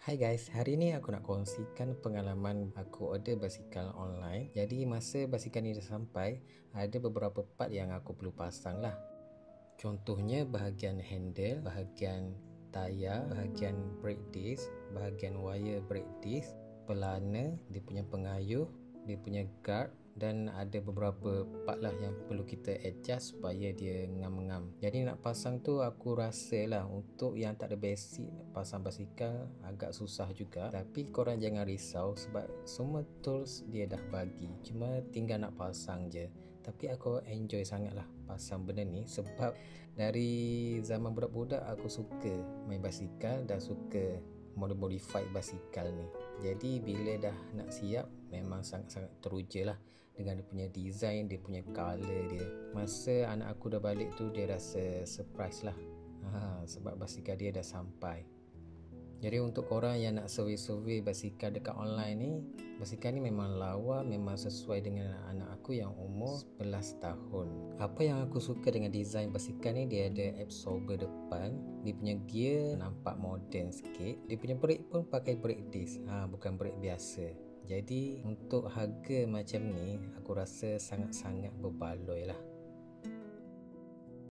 Hai guys, hari ni aku nak kongsikan pengalaman aku order basikal online. Jadi masa basikal ni dah sampai, ada beberapa part yang aku perlu pasang lah. Contohnya bahagian handle, bahagian tayar, bahagian brake disc, bahagian wire brake disc, pelana, dia punya pengayuh, dia punya guard, dan ada beberapa part lah yang perlu kita adjust supaya dia ngam-ngam. Jadi nak pasang tu aku rasa lah untuk yang tak ada basic pasang basikal agak susah juga. Tapi korang jangan risau sebab semua tools dia dah bagi, cuma tinggal nak pasang je. Tapi aku enjoy sangat lah pasang benda ni sebab dari zaman budak-budak aku suka main basikal dan suka modified basikal ni. Jadi bila dah nak siap, memang sangat-sangat teruja lah dengan dia punya design, dia punya colour dia. Masa anak aku dah balik tu, dia rasa surprise lah sebab basikal dia dah sampai. Jadi untuk korang yang nak survey-survey basikal dekat online ni, basikal ni memang lawa, memang sesuai dengan anak aku yang umur 11 tahun. Apa yang aku suka dengan design basikal ni, dia ada absorber depan, dia punya gear nampak modern sikit, dia punya brake pun pakai brake disc, bukan brake biasa. Jadi untuk harga macam ni, aku rasa sangat-sangat berbaloi lah.